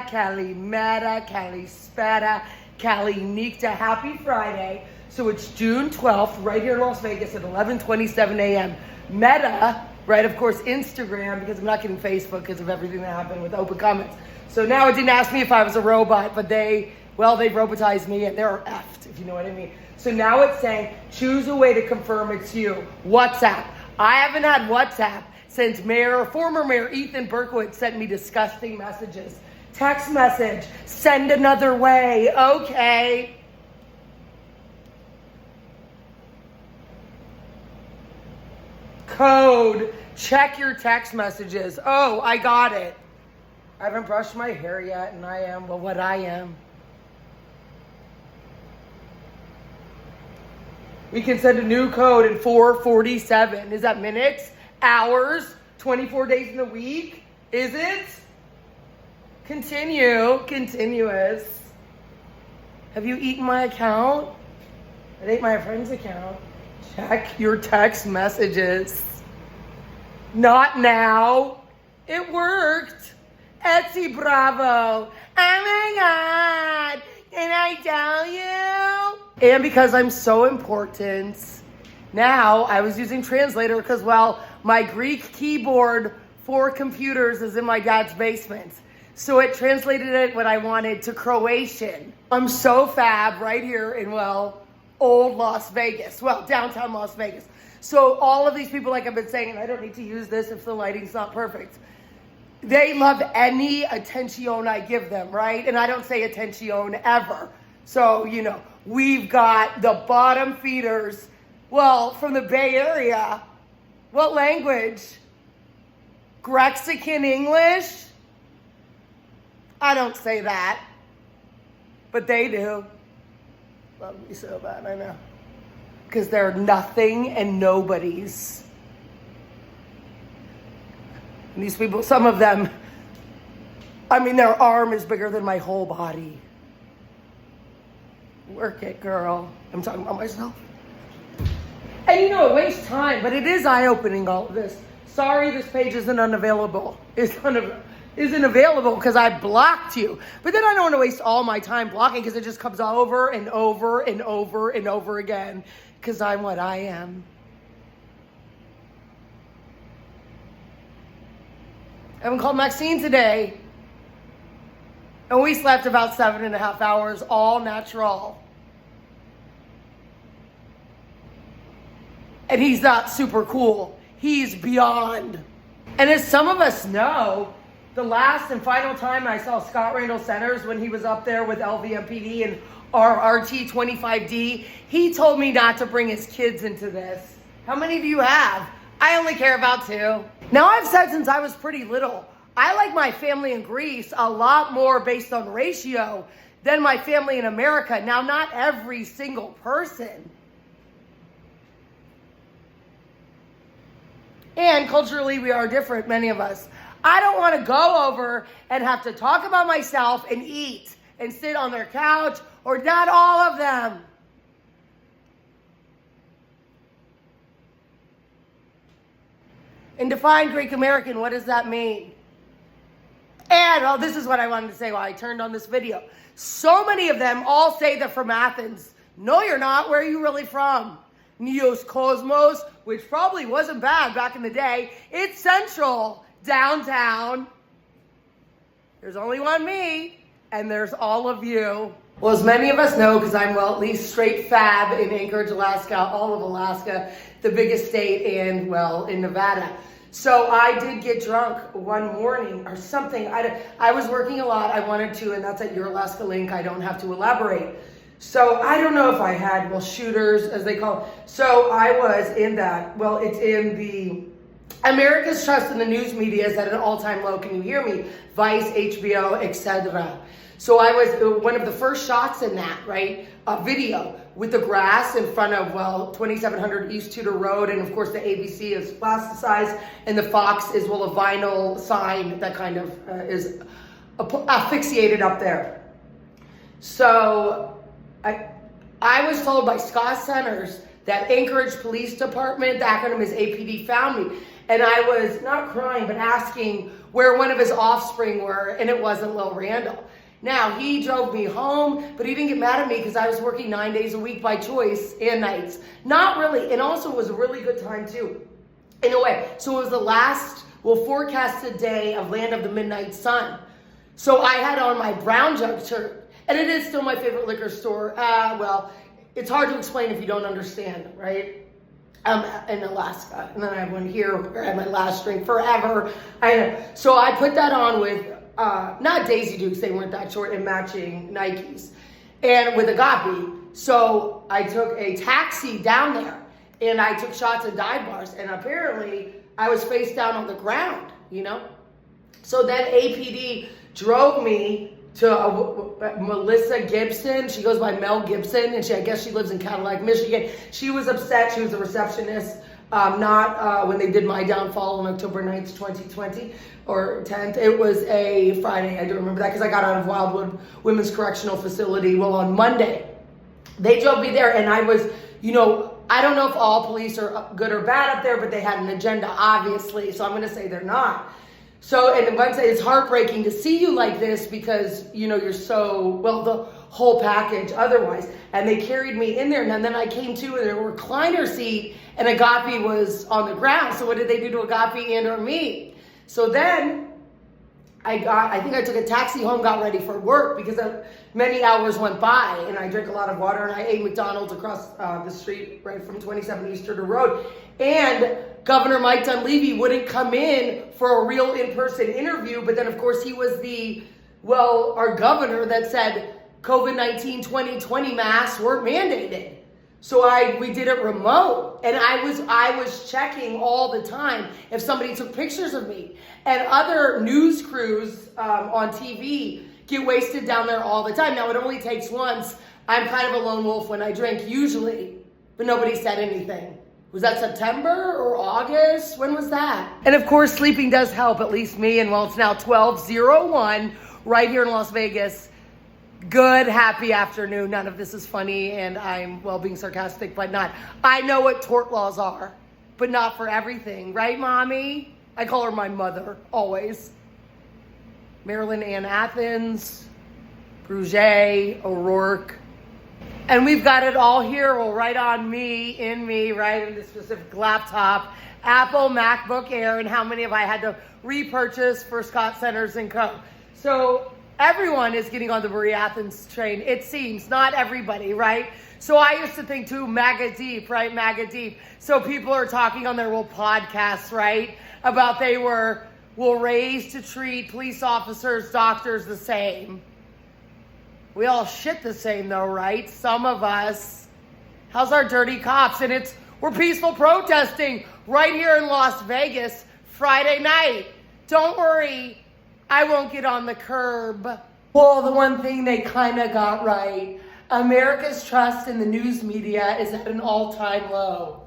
Kalimera, Kalispera, Kalinikta. Happy Friday. So it's June 12th, right here in Las Vegas at 11:27 a.m. Meta, right, of course, Instagram, because I'm not getting Facebook because of everything that happened with open comments. So now it didn't ask me if I was a robot, but they've robotized me and they're effed, if you know what I mean. So now it's saying, choose a way to confirm it's you. WhatsApp. I haven't had WhatsApp since former Mayor Ethan Berkowitz sent me disgusting messages. Text message, send another way, okay. Code, check your text messages. Oh, I got it. I haven't brushed my hair yet, and I am, well, what I am. We can send a new code in 4:47. Is that minutes, hours, 24 days in the week? Is it? Continue, continuous. Have you eaten my account? It ain't my friend's account. Check your text messages. Not now. It worked. Etsy, bravo. Oh my God. Did I tell you? And because I'm so important, now I was using translator because, well, my Greek keyboard for computers is in my dad's basement. So it translated it what I wanted to Croatian. I'm so fab right here in, well, old Las Vegas. Well, downtown Las Vegas. So all of these people, like I've been saying, and I don't need to use this if the lighting's not perfect, they love any attention I give them, right? And I don't say attention ever. So, you know, we've got the bottom feeders, well, from the Bay Area. What language? Grexican English? I don't say that, but they do. Love me so bad, I know. Because they're nothing and nobodies. And these people, some of them, I mean, their arm is bigger than my whole body. Work it, girl. I'm talking about myself. And you know, it wastes time, but it is eye-opening, all of this. Sorry, this page isn't unavailable. Isn't available because I blocked you. But then I don't want to waste all my time blocking because it just comes over and over and over and over again because I'm what I am. I haven't called Maxine today. And we slept about 7.5 hours, all natural. And he's not super cool. He's beyond. And as some of us know, the last and final time I saw Scott Randall Centers when he was up there with LVMPD and RRT 25D, he told me not to bring his kids into this. How many do you have? I only care about 2. Now I've said since I was pretty little, I like my family in Greece a lot more based on ratio than my family in America. Now, not every single person. And culturally, we are different, many of us. I don't want to go over and have to talk about myself and eat and sit on their couch, or not all of them. And define Greek American, what does that mean? And, oh, this is what I wanted to say while I turned on this video. So many of them all say they're from Athens. No, you're not. Where are you really from? Neos Cosmos, which probably wasn't bad back in the day. It's central, downtown. There's only one me, and there's all of you. Well, as many of us know, because I'm, well, at least straight fab in Anchorage, Alaska, all of Alaska, the biggest state, and, well, in Nevada. So I did get drunk one morning or something. I was working a lot. I wanted to, and that's at your Alaska link. I don't have to elaborate. So I don't know if I had, well, shooters, as they call it. So I was in that. Well, it's in the America's trust in the news media is at an all-time low. Can you hear me? Vice, HBO, etc. So I was one of the first shots in that, right? A video with the grass in front of, well, 2700 East Tudor Road. And of course the ABC is plasticized and the Fox is, well, a vinyl sign that kind of is asphyxiated up there. So I was told by Scott Centers that Anchorage Police Department, the acronym is APD, found me. And I was not crying, but asking, where one of his offspring were, and it wasn't Lil Randall. Now, he drove me home, but he didn't get mad at me because I was working 9 days a week by choice and nights. Not really, and also it was a really good time too, in a way. So it was the last, forecasted day of Land of the Midnight Sun. So I had on my brown jug shirt, and it is still my favorite liquor store. Well, it's hard to explain if you don't understand, right? In Alaska, and then I have one here where I had my last drink forever. So I put that on with, not Daisy Dukes, they weren't that short, and matching Nikes, and with Agape. So I took a taxi down there, and I took shots of dive bars, and apparently I was face down on the ground, you know? So then APD drove me to Melissa Gibson. She goes by Mel Gibson, and I guess she lives in Cadillac, Michigan. She was upset. She was a receptionist, not when they did my downfall on October 9th, 2020, or 10th. It was a Friday. I do remember that because I got out of Wildwood Women's Correctional Facility. Well, on Monday, they drove me there, and I was, you know, I don't know if all police are good or bad up there, but they had an agenda, obviously. So I'm going to say they're not. So, and once it's heartbreaking to see you like this because, you know, you're so, well, the whole package otherwise. And they carried me in there, and then I came to in a recliner seat, and Agape was on the ground. So what did they do to Agape and or me? So then I think I took a taxi home, got ready for work because many hours went by, and I drank a lot of water, and I ate McDonald's across the street right from 27 Easter Road. And Governor Mike Dunleavy wouldn't come in for a real in-person interview, but then of course he was our governor that said COVID-19 2020 masks weren't mandated. So we did it remote, and I was checking all the time if somebody took pictures of me. And other news crews on TV get wasted down there all the time. Now it only takes once. I'm kind of a lone wolf when I drink usually, but nobody said anything. Was that September or August? When was that? And of course, sleeping does help, at least me. And well, it's now 12:01 right here in Las Vegas. Good, happy afternoon. None of this is funny, and I'm, well, being sarcastic, but not. I know what tort laws are, but not for everything. Right, Mommy? I call her my mother, always. Marilyn Ann Athens, Bruget, O'Rourke. And we've got it all here, well, right on me, right in this specific laptop, Apple MacBook Air, and how many have I had to repurchase for Scott Centers & Co. So everyone is getting on the Maria Athens train, it seems, not everybody, right? So I used to think too, MAGA deep, right, MAGA deep. So people are talking on their little podcasts, right, about they were raised to treat police officers, doctors the same. We all shit the same though, right? Some of us. How's our dirty cops? And we're peaceful protesting right here in Las Vegas Friday night. Don't worry, I won't get on the curb. Well, the one thing they kind of got right, America's trust in the news media is at an all-time low.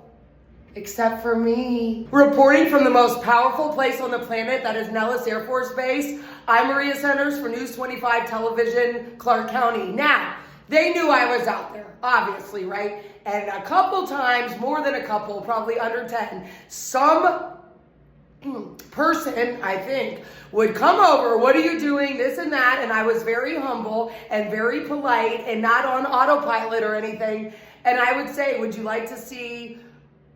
Except for me. Reporting from the most powerful place on the planet, that is Nellis Air Force Base, I'm Maria Centers for News 25 Television, Clark County. Now, they knew I was out there, obviously, right? And a couple times, more than a couple, probably under 10, some person, I think, would come over, what are you doing, this and that, and I was very humble and very polite and not on autopilot or anything, and I would say, would you like to see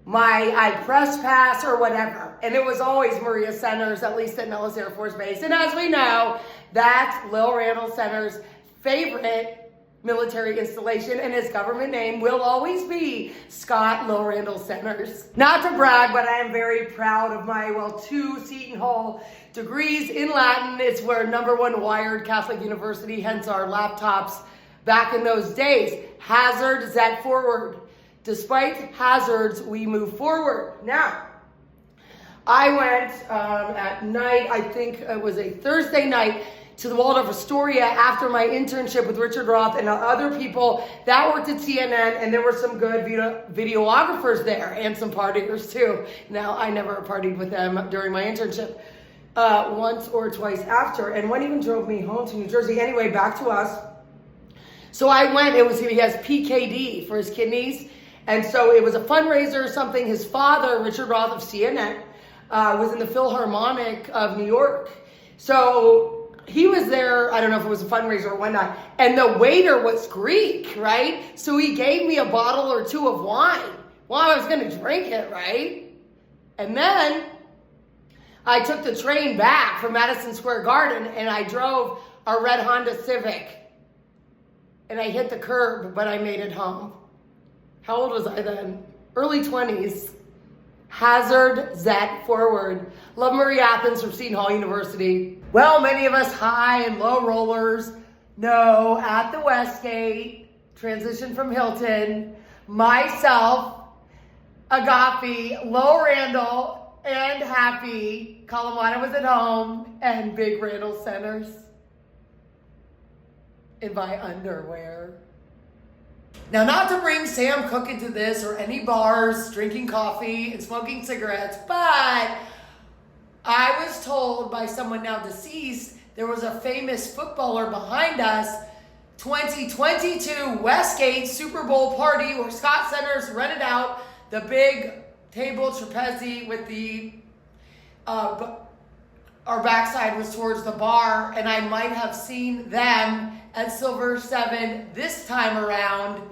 my press pass or whatever? And it was always Maria Centers, at least at Nellis Air Force Base. And as we know, that's Lil Randall Centers' favorite military installation, and his government name will always be Scott Lil Randall Centers. Not to brag, but I am very proud of my, 2 Seton Hall degrees in Latin. It's where #1 wired Catholic University, hence our laptops back in those days. Hazard, Z forward. Despite hazards, we move forward. Now, I went at night, I think it was a Thursday night, to the Waldorf Astoria after my internship with Richard Roth and other people that worked at CNN, and there were some good videographers there and some partiers too. Now, I never partied with them during my internship, once or twice after, and one even drove me home to New Jersey. Anyway, back to us. So I went, he has PKD for his kidneys, and so it was a fundraiser or something. His father, Richard Roth of CNN, was in the Philharmonic of New York. So he was there, I don't know if it was a fundraiser or whatnot, and the waiter was Greek, right? So he gave me a bottle or two of wine. Well, I was gonna drink it, right? And then I took the train back from Madison Square Garden and I drove a red Honda Civic. And I hit the curb, but I made it home. How old was I then? Early 20s. Hazard Zet forward. Love Maria Athens from Seton Hall University. Well, many of us high and low rollers know at the Westgate, transition from Hilton, myself, Agape, Lil Randall, and Happy, Kalamata was at home, and Big Randall Centers in my underwear. Now, not to bring Sam Cooke into this or any bars, drinking coffee and smoking cigarettes, but I was told by someone now deceased there was a famous footballer behind us, 2022 Westgate Super Bowl party where Scott Centers rented out the big table trapeze with the, our backside was towards the bar, and I might have seen them at Silver 7 this time around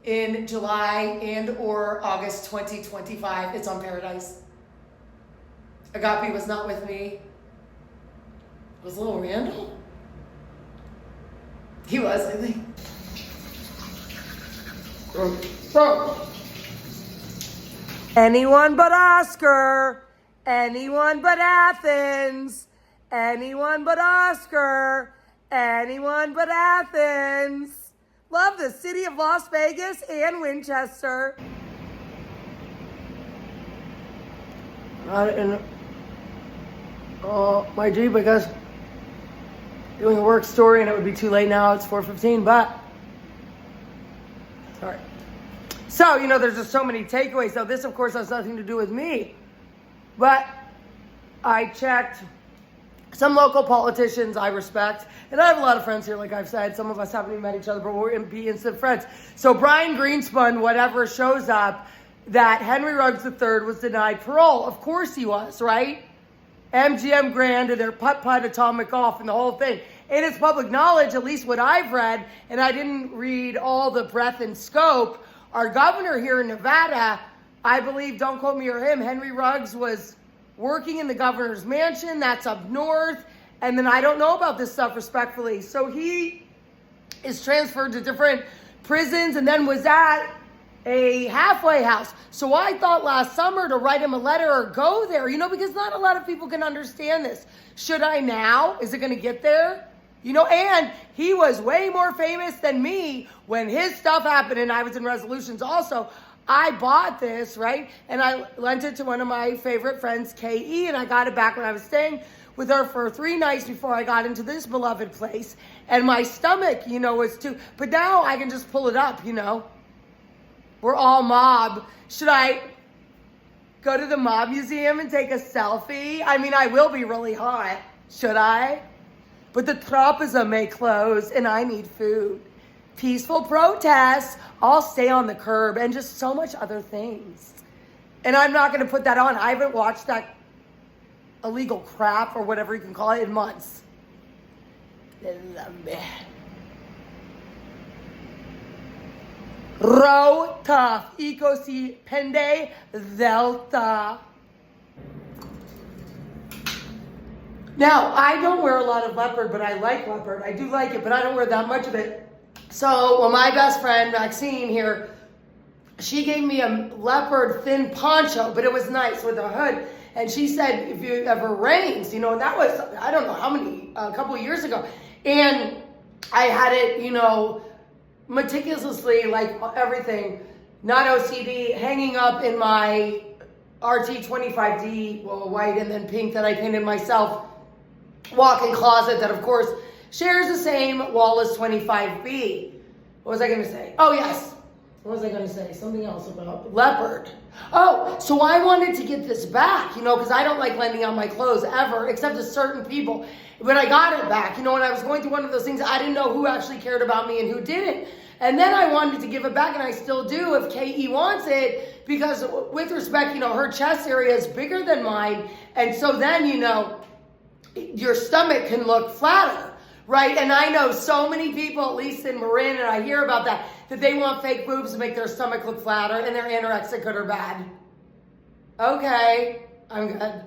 in July and or August 2025. It's on Paradise. Agape was not with me. Was Lil Randall? He was, I think. Anyone but Oscar. Anyone but Athens. Anyone but Oscar. Anyone but Athens. Love the city of Las Vegas and Winchester. My Jeep, I guess, doing a work story, and it would be too late now. It's 4:15, but all right. So, there's just so many takeaways. So this, of course, has nothing to do with me, but I checked some local politicians I respect, and I have a lot of friends here, like I've said. Some of us haven't even met each other, but we're instant friends. So Brian Greenspun, whatever, shows up that Henry Ruggs III was denied parole. Of course he was, right? MGM Grand and their putt-putt atomic golf and the whole thing. And it's public knowledge, at least what I've read, and I didn't read all the breadth and scope. Our governor here in Nevada, I believe, don't quote me or him, Henry Ruggs was working in the governor's mansion. That's up north. And then I don't know about this stuff, respectfully. So he is transferred to different prisons and then was at a halfway house. So I thought last summer to write him a letter or go there, because not a lot of people can understand this. Should I now? Is it going to get there? And he was way more famous than me when his stuff happened, and I was in resolutions also. I bought this, right? And I lent it to one of my favorite friends, K.E., and I got it back when I was staying with her for 3 nights before I got into this beloved place. And my stomach, was too, but now I can just pull it up, We're all mob. Should I go to the mob museum and take a selfie? I mean, I will be really hot. Should I? But the trapeza may close and I need food. Peaceful protests. I'll stay on the curb and just so much other things. And I'm not going to put that on. I haven't watched that illegal crap or whatever you can call it in months. Rota, Ecosi, Pende, Delta. Now, I don't wear a lot of leopard, but I like leopard. I do like it, but I don't wear that much of it. So, my best friend, Maxine here, she gave me a leopard thin poncho, but it was nice with a hood. And she said, if it ever rains, and that was, I don't know how many, a couple of years ago. And I had it, meticulously, like everything, not OCD, hanging up in my RT25D, white and then pink that I painted myself, walk-in closet that, of course, shares the same wall as 25B. What was I going to say? Oh, yes. What was I going to say? Something else about leopard. Oh, so I wanted to get this back, because I don't like lending out my clothes ever, except to certain people. But I got it back, when I was going through one of those things, I didn't know who actually cared about me and who didn't. And then I wanted to give it back, and I still do if K.E. wants it, because with respect, her chest area is bigger than mine. And so then, your stomach can look flatter, right? And I know so many people, at least in Marin, and I hear about that they want fake boobs to make their stomach look flatter, and they're anorexic, good or bad. Okay, I'm good.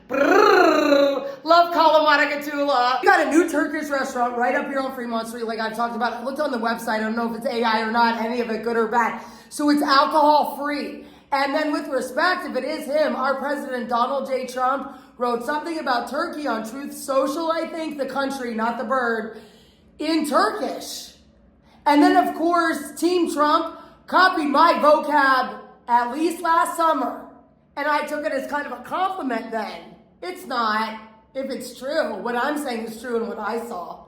Brrr, love Kalamata. We got a new Turkish restaurant right up here on Fremont Street, like I've talked about. I looked on the website. I don't know if it's AI or not, any of it good or bad. So it's alcohol free. And then with respect, if it is him, our president, Donald J. Trump, wrote something about Turkey on Truth Social, I think, the country, not the bird, in Turkish. And then, of course, Team Trump copied my vocab at least last summer. And I took it as kind of a compliment then. It's not, if it's true. What I'm saying is true and what I saw.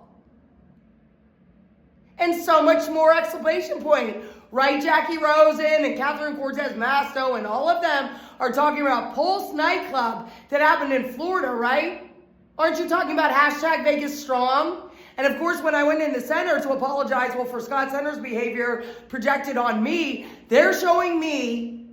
And so much more exclamation point. Right, Jackie Rosen and Catherine Cortez Masto and all of them are talking about Pulse nightclub that happened in Florida, right? Aren't you talking about hashtag Vegas Strong? And of course, when I went in the center to apologize, for Scott Center's behavior projected on me, they're showing me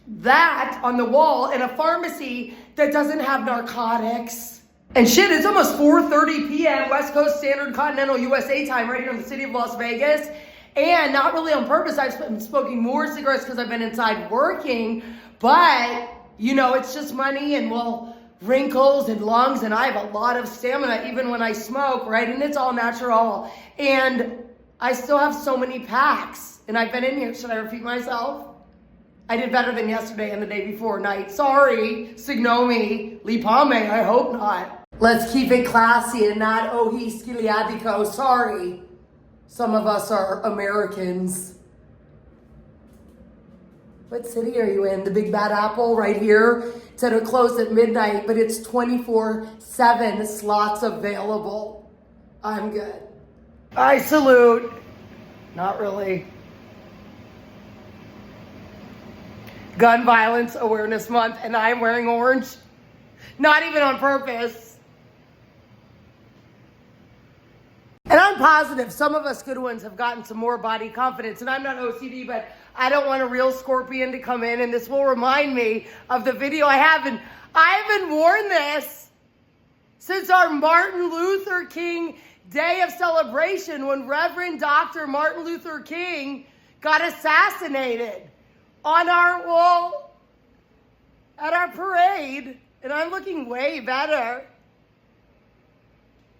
that on the wall in a pharmacy that doesn't have narcotics. And shit, it's almost 4:30 p.m. West Coast Standard Continental USA time right here in the city of Las Vegas. And not really on purpose, I've been smoking more cigarettes because I've been inside working. But, it's just money and, wrinkles and lungs. And I have a lot of stamina even when I smoke, right? And it's all natural. And I still have so many packs. And I've been in here. Should I repeat myself? I did better than yesterday and the day before night. Sorry, Signomi, Lipame, I hope not. Let's keep it classy and not ohi skiliadico. Sorry. Some of us are Americans. What city are you in? The Big Bad Apple right here. It said it closed at midnight, but it's 24/7 slots available. I'm good. I salute. Not really. Gun Violence Awareness Month, and I'm wearing orange. Not even on purpose. And I'm positive some of us good ones have gotten some more body confidence. And I'm not OCD, but I don't want a real scorpion to come in. And this will remind me of the video I haven't worn this since our Martin Luther King Day of celebration when Reverend Dr. Martin Luther King got assassinated on our wall at our parade. And I'm looking way better.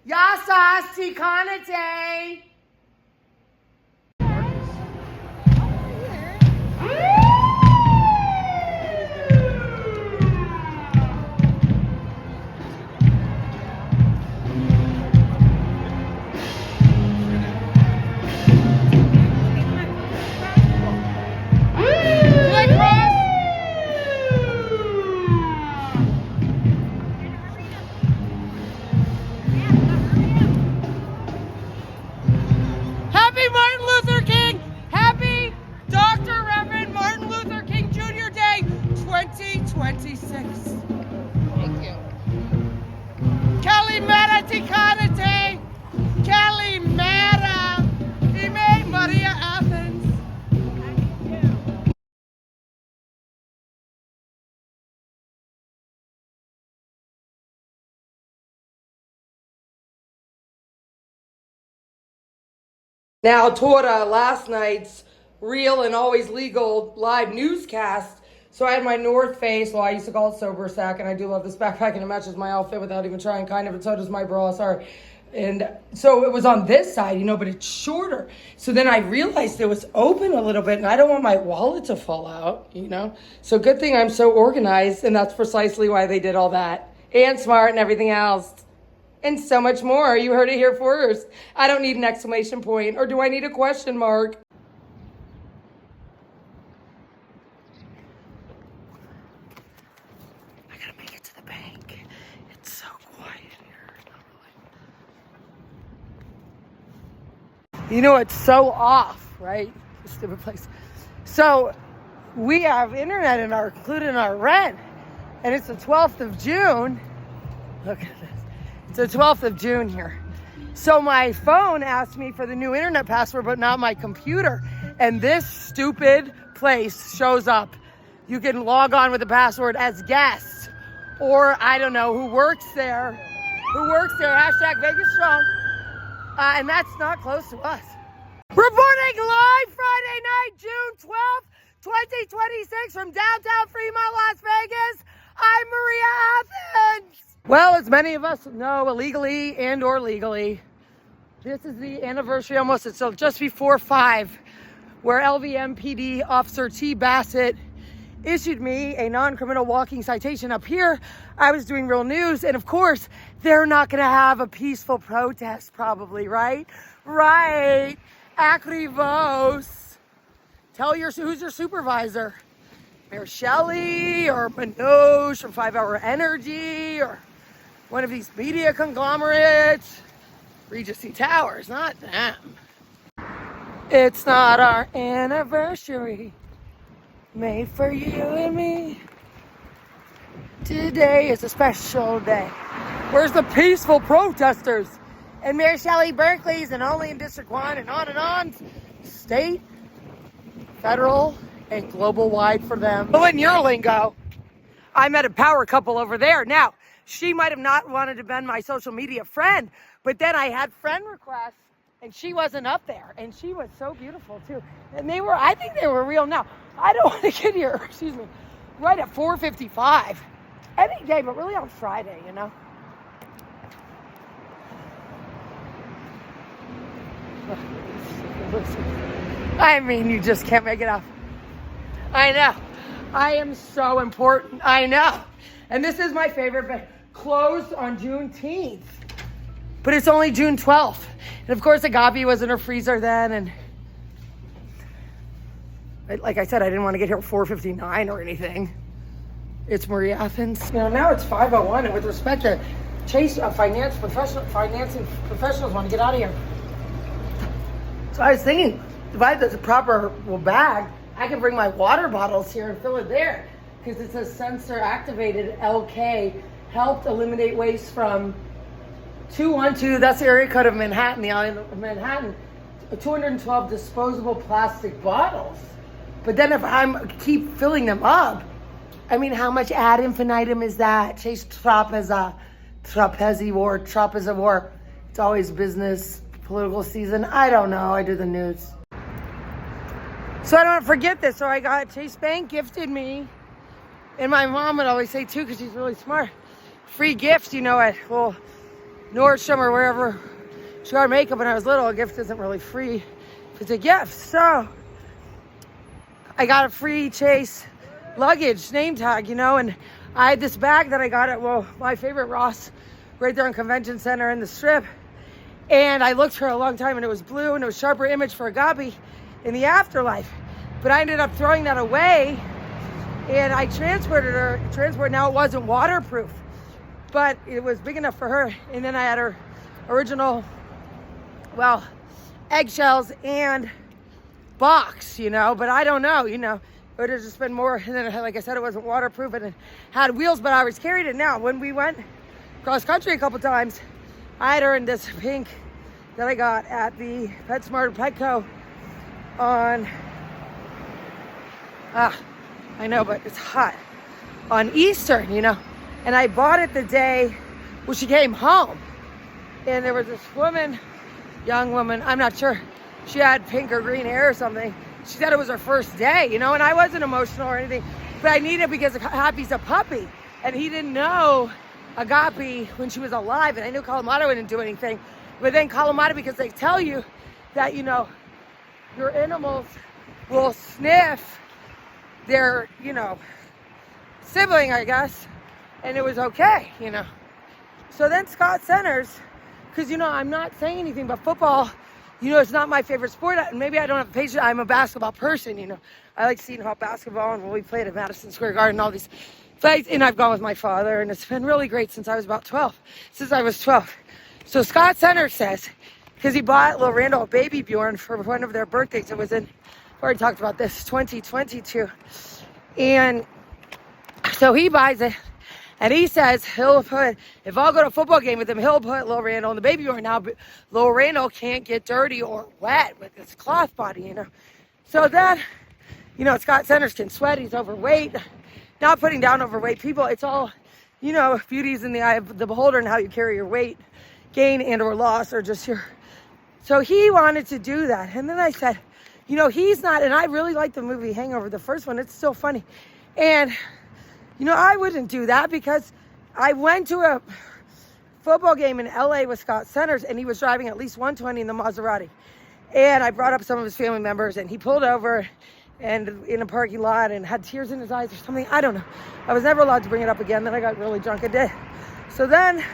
Yasas Tikanate. Happy Martin Luther King! Happy Dr. Reverend Martin Luther King Jr. Day 2026. Thank you. Kalimera Tikanate! Kalimera! Ime Maria Athens. Now, Tora, last night's real and always legal live newscast. So I had my North Face, I used to call it Sober Sack, and I do love this backpack, and it matches my outfit without even trying, kind of, and so does my bra, sorry. And so it was on this side, but it's shorter. So then I realized it was open a little bit, and I don't want my wallet to fall out, So good thing I'm so organized, and that's precisely why they did all that. And smart and everything else. And so much more. You heard it here first. I don't need an exclamation point, or do I need a question mark? I gotta make it to the bank. It's so quiet here. Not really. It's so off, right? This stupid place. So we have internet included in our rent, and it's the 12th of June. Look at this. It's the 12th of June here. So my phone asked me for the new internet password, but not my computer. And this stupid place shows up. You can log on with the password as guests, or I don't know who works there. who works there, hashtag Vegas Strong. And that's not close to us. Reporting live Friday night, June 12th, 2026 from downtown Fremont, Las Vegas. I'm Maria Athens. Well, as many of us know, illegally and or legally, this is the anniversary almost, it's just before 5, where LVMPD Officer T. Bassett issued me a non-criminal walking citation. Up here, I was doing real news, and of course, they're not gonna have a peaceful protest probably, right? Right, Akrivos. Tell who's your supervisor? Mayor Shelley or Manosh from 5 Hour Energy or one of these media conglomerates. Regency Towers, not them. It's not our anniversary, made for you and me. Today is a special day. Where's the peaceful protesters? And Mayor Shelley Berkeley's and only in District 1 and on. State, federal, and global wide for them. Oh, in your lingo, I met a power couple over there. Now, she might have not wanted to be my social media friend, but then I had friend requests and she wasn't up there. And she was so beautiful too. And I think they were real. Now, I don't want to get here, excuse me, right at 4:55. Any day, but really on Friday, you know? I mean, you just can't make it up. I know. I am so important. I know. And this is my favorite, but closed on Juneteenth. But it's only June 12th. And of course, Agape was in her freezer then. And like I said, I didn't want to get here at 4:59 or anything. It's Maria Athens. You know, now it's 5:01. And with respect to Chase, financing professionals want to get out of here. So I was thinking, if I had this proper bag, I can bring my water bottles here and fill it there. Because it says sensor activated LK helped eliminate waste from 212, that's the area code of Manhattan, the island of Manhattan, 212 disposable plastic bottles. But then if I keep filling them up, I mean, how much ad infinitum is that? Chase trapezivore. It's always business, political season. I don't know, I do the news. So I don't forget this. So I got Chase Bank gifted me, and my mom would always say too, because she's really smart, free gifts, you know, at Nordstrom or wherever she got makeup when I was little. A gift isn't really free if it's a gift. So I got a free Chase luggage name tag, you know, and I had this bag that I got at, my favorite Ross, right there in Convention Center in the Strip. And I looked for a long time and it was blue and it was sharper image for Agape in the afterlife. But I ended up throwing that away and I transported her. Now it wasn't waterproof, but it was big enough for her. And then I had her original, eggshells and box, you know, but I don't know, you know, it would have just been more. And then, like I said, it wasn't waterproof and it had wheels, but I always carried it. Now, when we went cross country a couple times, I had her in this pink that I got at the PetSmart Petco on, I know, but it's hot, on Eastern, you know, and I bought it the day when she came home. And there was this woman, young woman, I'm not sure, she had pink or green hair or something. She said it was her first day, you know, and I wasn't emotional or anything, but I needed it because Happy's a puppy, and he didn't know Agape when she was alive, and I knew Kalamata wouldn't do anything. But then Kalamata, because they tell you that, you know, your animals will sniff their, you know, sibling, I guess, and it was okay, you know. So then Scott Centers, because, you know, I'm not saying anything, but football, you know, it's not my favorite sport. Maybe I don't have patience. I'm a basketball person, you know. I like seeing hot basketball, and when we played at Madison Square Garden, all these fights, and I've gone with my father, and it's been really great since I was 12. So Scott Centers says, because he bought Lil Randall a baby Bjorn for one of their birthdays. It was in, I've already talked about this, 2022. And so he buys it. And he says he'll put, if I'll go to a football game with him, he'll put Lil Randall in the baby Bjorn. Now, Lil Randall can't get dirty or wet with his cloth body, you know. So then, you know, Scott Centers can sweat. He's overweight. Not putting down overweight people. It's all, you know, beauty's in the eye of the beholder and how you carry your weight, gain and or loss, or just your... So he wanted to do that. And then I said, you know, he's not, and I really like the movie Hangover, the first one. It's so funny. And, you know, I wouldn't do that because I went to a football game in LA with Scott Centers, and he was driving at least 120 in the Maserati. And I brought up some of his family members, and he pulled over and in a parking lot and had tears in his eyes or something. I don't know. I was never allowed to bring it up again. Then I got really drunk and did. So then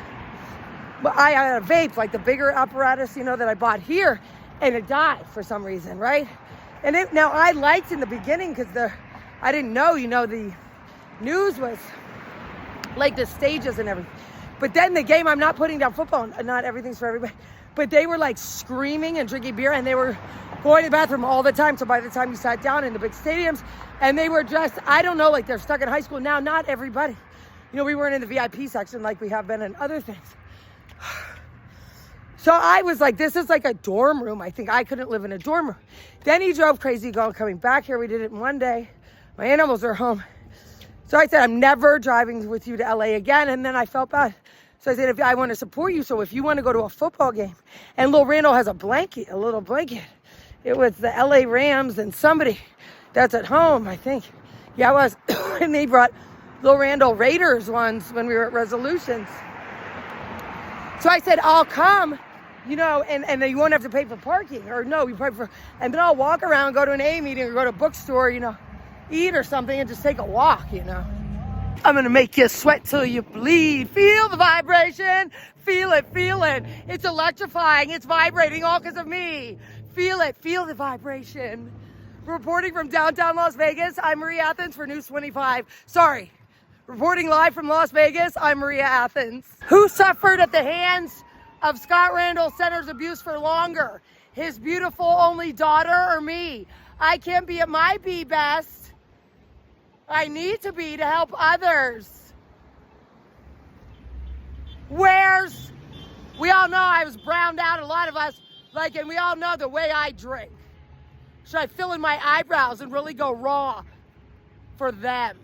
I had a vape, like the bigger apparatus, you know, that I bought here, and it died for some reason, right? And now I liked in the beginning because I didn't know, you know, the news was like the stages and everything. But then the game, I'm not putting down football, not everything's for everybody, but they were like screaming and drinking beer, and they were going to the bathroom all the time. So by the time you sat down in the big stadiums, and they were dressed, I don't know, like they're stuck in high school now. Not everybody. You know, we weren't in the VIP section like we have been in other things. So I was like, this is like a dorm room. I think I couldn't live in a dorm room. Then he drove crazy coming back here. We did it in one day. My animals are home. So I said, I'm never driving with you to LA again. And then I felt bad. So I said, if I want to support you, so if you want to go to a football game, and Lil Randall has a blanket, a little blanket. It was the LA Rams and somebody that's at home, I think. Yeah, it was. And they brought Lil Randall Raiders ones when we were at Resolutions. So I said, I'll come, you know, and then you won't have to pay for parking. Or no, you pay for, and then I'll walk around, go to an A meeting or go to a bookstore, you know, eat or something and just take a walk, you know. I'm gonna make you sweat till you bleed. Feel the vibration. Feel it, feel it. It's electrifying. It's vibrating all because of me. Feel it, feel the vibration. Reporting from downtown Las Vegas, I'm Maria Athens for News 25. Sorry. Reporting live from Las Vegas, I'm Maria Athens. Who suffered at the hands of Scott Randall Center's abuse for longer? His beautiful only daughter or me? I can't be at my best. I need to be to help others. We all know I was browned out, a lot of us, like, and we all know the way I drink. Should I fill in my eyebrows and really go raw for them?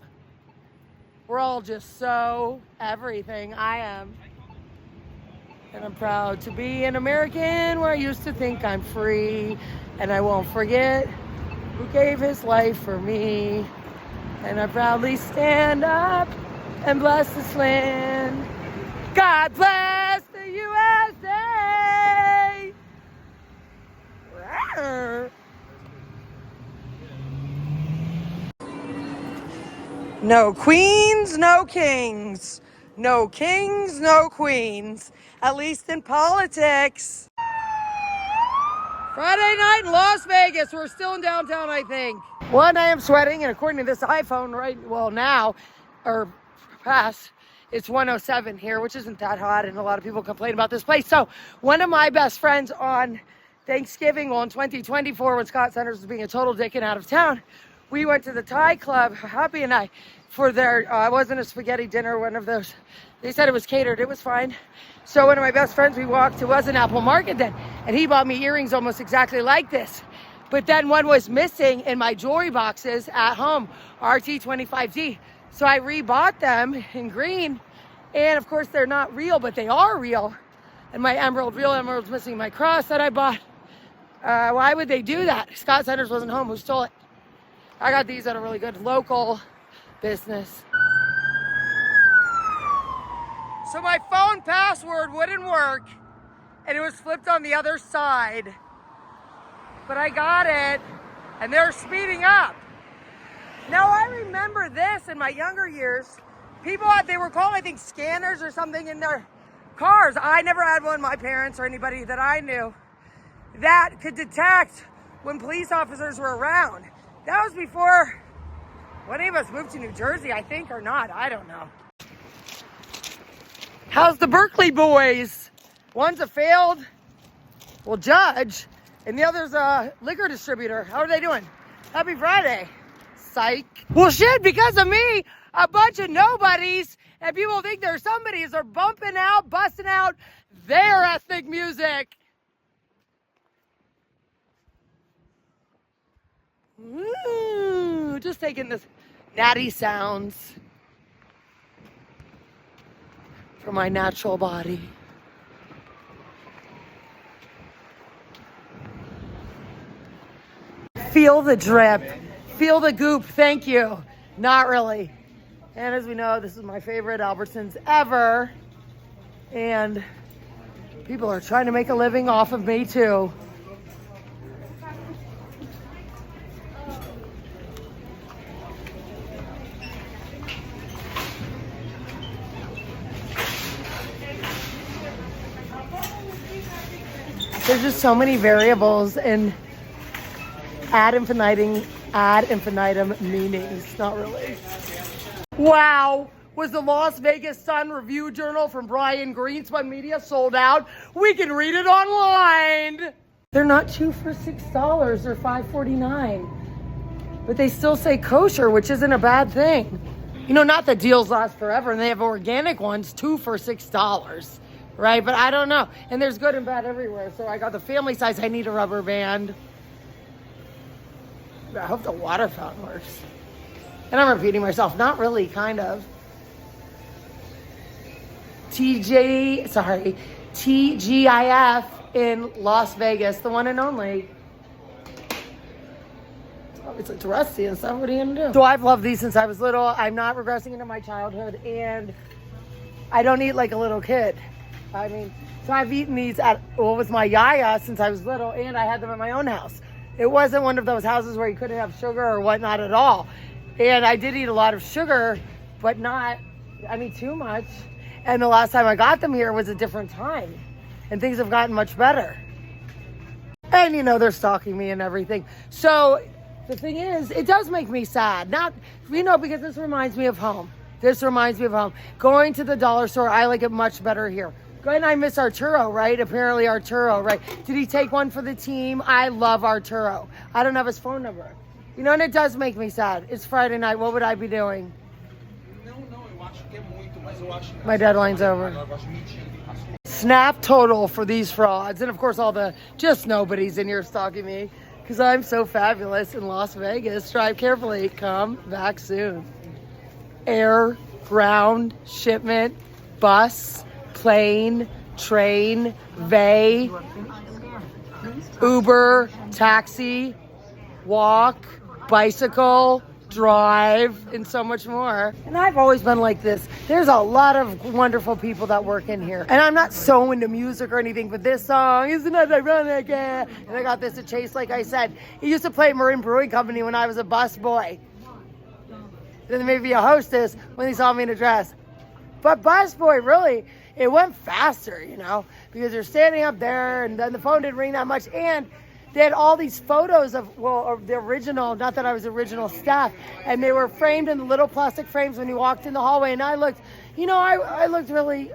We're all just so everything. I am. And I'm proud to be an American where I used to think I'm free. And I won't forget who gave his life for me. And I proudly stand up and bless this land. God bless the USA. Rawr. No queens, no kings. No kings, no queens. At least in politics. Friday night in Las Vegas. We're still in downtown, I think. One, I am sweating, and according to this iPhone, right, well now, or past, it's 107 here, which isn't that hot, and a lot of people complain about this place. So one of my best friends on Thanksgiving, well, in 2024, when Scott Centers was being a total dick and out of town, we went to the Thai club, Happy and I, for their, it wasn't a spaghetti dinner, one of those. They said it was catered, it was fine. So one of my best friends we walked to was an Apple Market then, and he bought me earrings almost exactly like this. But then one was missing in my jewelry boxes at home, RT25D. So I rebought them in green, and of course they're not real, but they are real. And my real emerald's missing my cross that I bought. Why would they do that? Scott Centers wasn't home, who stole it? I got these at a really good local business. So my phone password wouldn't work, and it was flipped on the other side. But I got it, and they're speeding up. Now I remember this in my younger years. People they were called, I think, scanners or something in their cars. I never had one, my parents or anybody that I knew, that could detect when police officers were around. That was before any of us moved to New Jersey, I think, or not, I don't know. How's the Berkeley boys? One's a failed, well, judge, and the other's a liquor distributor. How are they doing? Happy Friday. Psych. Well, shit, because of me, a bunch of nobodies, and people think they're somebodies, are bumping out, busting out their ethnic music. Ooh, just taking this natty sounds. for my natural body. Feel the drip. Feel the goop. Thank you. Not really. And as we know, this is my favorite Albertsons ever. And people are trying to make a living off of me too. There's just so many variables and ad infinitum meanings. Not really. Wow. Was the Las Vegas Sun Review Journal from Brian Greenspun Media sold out? We can read it online. They're not 2 for $6. They're $5.49. But they still say kosher, which isn't a bad thing. You know, not that deals last forever, and they have organic ones, 2 for $6. Right? But I don't know. And there's good and bad everywhere. So I got the family size. I need a rubber band. I hope the water fountain works. And I'm repeating myself. Not really, kind of. TGIF in Las Vegas, the one and only. Oh, it's rusty and stuff. What are you gonna do? So I've loved these since I was little. I'm not regressing into my childhood, and I don't eat like a little kid. I mean, so I've eaten these with my yaya since I was little, and I had them at my own house. It wasn't one of those houses where you couldn't have sugar or whatnot at all. And I did eat a lot of sugar, but not, too much. And the last time I got them here was a different time. And things have gotten much better. And, they're stalking me and everything. So the thing is, it does make me sad. Not, because this reminds me of home. Going to the dollar store, I like it much better here. And I miss Arturo, right? Apparently Arturo, right? Did he take one for the team? I love Arturo. I don't have his phone number. And it does make me sad. It's Friday night. What would I be doing? My deadline's over. Snap total for these frauds. And of course, all the just nobodies in here stalking me. Because I'm so fabulous in Las Vegas. Drive carefully. Come back soon. Air, ground, shipment, bus, plane, train, vay, Uber, taxi, walk, bicycle, drive, and so much more. And I've always been like this. There's a lot of wonderful people that work in here. And I'm not so into music or anything, but this song, isn't that ironic? And I got this at Chase, like I said. He used to play at Marin Brewing Company when I was a bus boy. Then maybe a hostess when he saw me in a dress. But bus boy, really, it went faster, because you're standing up there and then the phone didn't ring that much. And they had all these photos of the original, not that I was original staff, and they were framed in the little plastic frames when you walked in the hallway. And I looked, I looked really,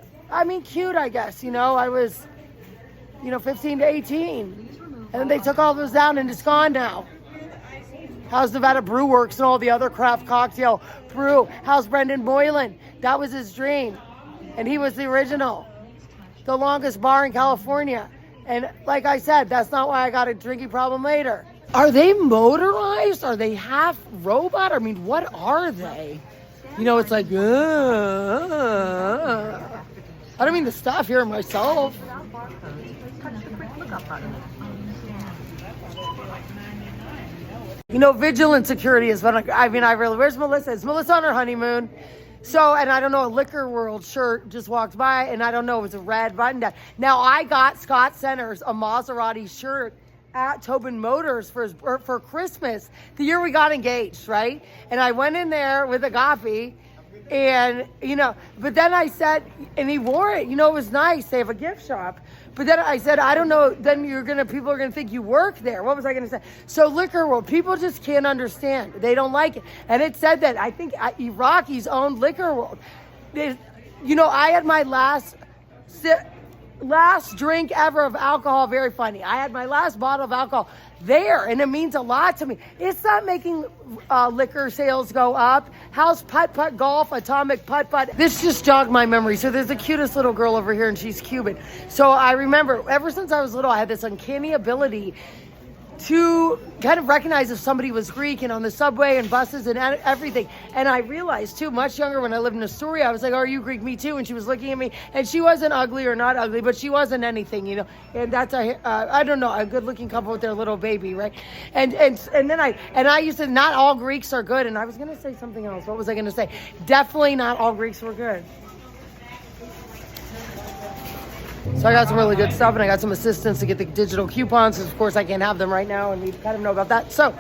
cute, I guess. I was, 15 to 18. And then they took all those down and it's gone now. How's Nevada Brew Works and all the other craft cocktail brew? How's Brendan Boylan? That was his dream. And he was the original. The longest bar in California. And like I said, that's not why I got a drinking problem later. Are they motorized? Are they half robot? What are they? It's like, I don't mean to stop here myself. Vigilant security is what I really, where's Melissa? Is Melissa on her honeymoon? So, and I don't know, a Liquor World shirt just walked by, and I don't know, it was a red button down. Now, I got Scott Centers a Maserati shirt at Tobin Motors for Christmas, the year we got engaged, right? And I went in there with Agape, and, but then I said, and he wore it, it was nice. They have a gift shop. But then I said, I don't know, then people are going to think you work there. What was I going to say? So Liquor World, people just can't understand. They don't like it. And it said that, I think Iraqis owned Liquor World. I had my last drink ever of alcohol, very funny. I had my last bottle of alcohol there, and it means a lot to me. It's not making liquor sales go up. How's putt-putt golf, atomic putt-putt? This just jogged my memory. So there's the cutest little girl over here, and she's Cuban. So I remember, ever since I was little, I had this uncanny ability to kind of recognize if somebody was Greek and on the subway and buses and everything. And I realized too, much younger when I lived in Astoria, I was like, oh, are you Greek? Me too. And she was looking at me and she wasn't ugly or not ugly, but she wasn't anything, you know. And that's I don't know, a good looking couple with their little baby, right? And then I used to, not all Greeks are good. And I was going to say something else. What was I going to say? Definitely not all Greeks were good. So I got some really good stuff, and I got some assistance to get the digital coupons, because of course I can't have them right now, and we kind of know about that. So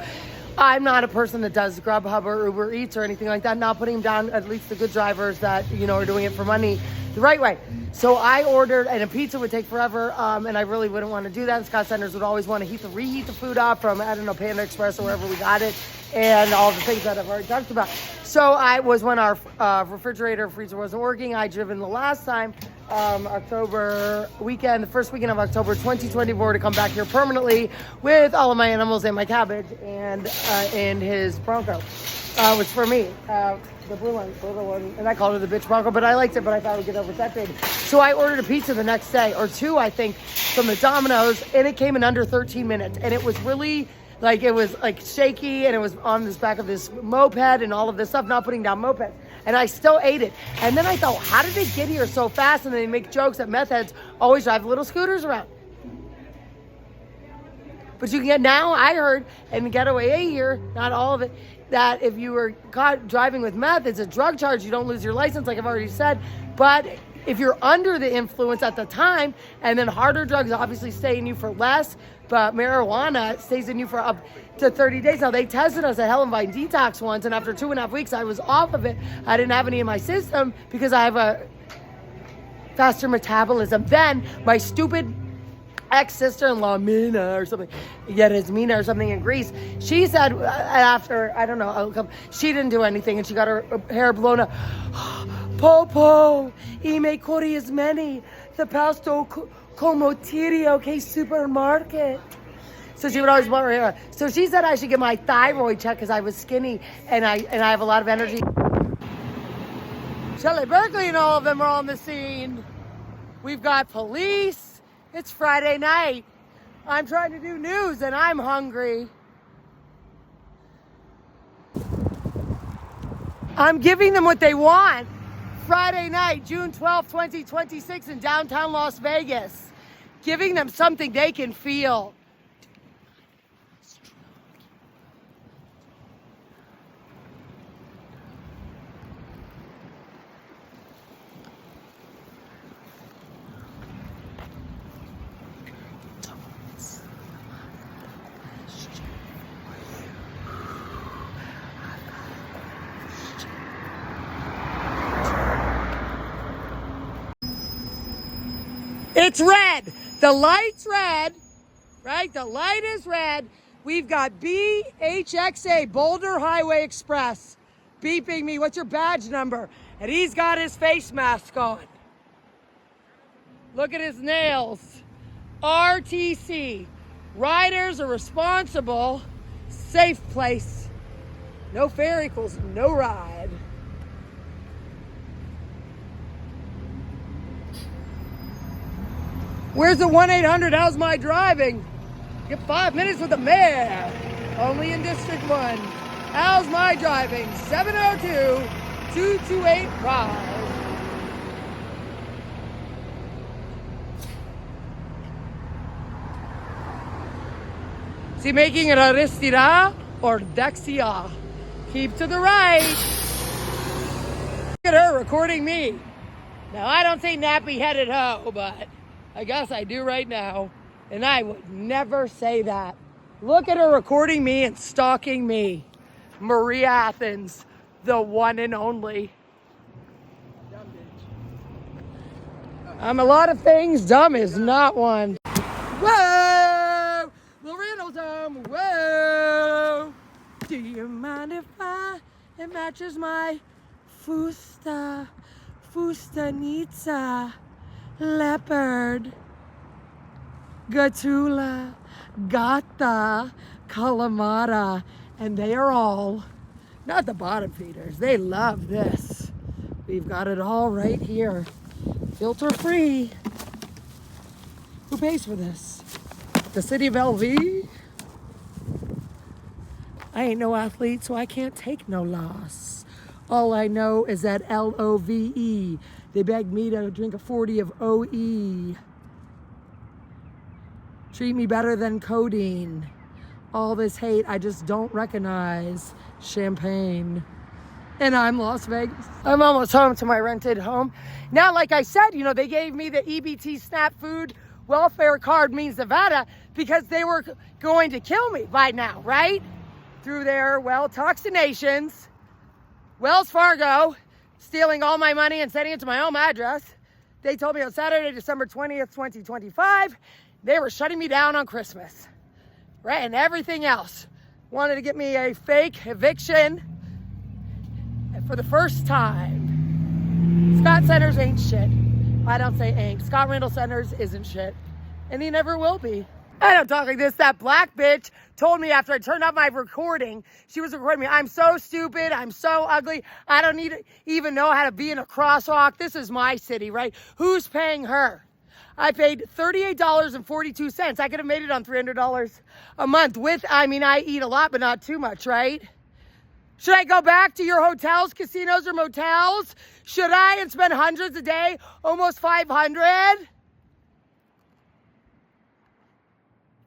I'm not a person that does Grubhub or Uber Eats or anything like that, not putting down at least the good drivers that, you know, are doing it for money the right way. So I ordered, and a pizza would take forever, and I really wouldn't want to do that. And Scott Senders would always want to reheat the food up from, I don't know, Panda Express or wherever we got it, and all the things that I've already talked about. So I was, when our refrigerator freezer wasn't working, I driven the last time, October weekend, the first weekend of October 2024, to come back here permanently with all of my animals and my cabbage and his Bronco, which for me, the blue one, and I called her the bitch Bronco, but I liked it, but I thought it would get oversaturated. So I ordered a pizza the next day, or two, I think, from the Domino's, and it came in under 13 minutes, and it was really, like, it was like shaky, and it was on this back of this moped and all of this stuff, not putting down mopeds. And I still ate it. And then I thought, how did they get here so fast? And they make jokes that meth heads always drive little scooters around. But you can get, now I heard, and Getaway here, not all of it, that if you were caught driving with meth, it's a drug charge. You don't lose your license, like I've already said. But if you're under the influence at the time, and then harder drugs obviously stay in you for less, but marijuana stays in you for up to 30 days. Now, they tested us at Helen Vine Detox once, and after 2.5 weeks, I was off of it. I didn't have any in my system because I have a faster metabolism. Then my stupid ex-sister-in-law, Mina or something, it's Mina or something in Greece, she said after, I don't know, she didn't do anything, and she got her hair blown up. Popo, ime korismeni, the pasto como tirio que supermarket. So she would always want her hair. So she said I should get my thyroid checked because I was skinny and I have a lot of energy. Shelley Berkeley and all of them are on the scene. We've got police. It's Friday night. I'm trying to do news and I'm hungry. I'm giving them what they want. Friday night, June 12, 2026 in downtown Las Vegas. Giving them something they can feel. It's red. The light's red, right? The light is red. We've got BHXA, Boulder Highway Express, beeping me. What's your badge number? And he's got his face mask on. Look at his nails. RTC. Riders are responsible. Safe place. No fare equals no ride. Where's the 1-800? How's my driving? Get 5 minutes with the mayor. Only in District 1. How's my driving? 702-2285. Is he making it Aristira or Dexia? Keep to the right. Look at her recording me. Now, I don't say nappy-headed hoe, but I guess I do right now, and I would never say that. Look at her recording me and stalking me. Maria Athens, the one and only. Dumb bitch. I'm a lot of things. Dumb is not one. Whoa! Lil Randall's home. Whoa! Do you mind if it matches my fustanitsa? Leopard, Gatula, Gata, Kalamata, and they are all, not the bottom feeders, they love this. We've got it all right here. Filter free. Who pays for this? The city of LV? I ain't no athlete, so I can't take no loss. All I know is that LOVE. They begged me to drink a 40 of OE. Treat me better than codeine. All this hate I just don't recognize. Champagne. And I'm Las Vegas. I'm almost home to my rented home. Now, like I said, you know, they gave me the EBT SNAP food welfare card means Nevada because they were going to kill me by now, right? Through their, well, toxinations, Wells Fargo, stealing all my money and sending it to my home address. They told me on Saturday, December 20th, 2025, they were shutting me down on Christmas, right? And everything else. Wanted to get me a fake eviction for the first time. Scott Centers ain't shit. I don't say ain't. Scott Randall Centers isn't shit. And he never will be. I don't talk like this. That black bitch told me after I turned off my recording, she was recording me, I'm so stupid, I'm so ugly, I don't need to even know how to be in a crosswalk. This is my city, right? Who's paying her? I paid $38.42. I could have made it on $300 a month with, I mean, I eat a lot, but not too much, right? Should I go back to your hotels, casinos, or motels? Should I and spend hundreds a day, almost 500?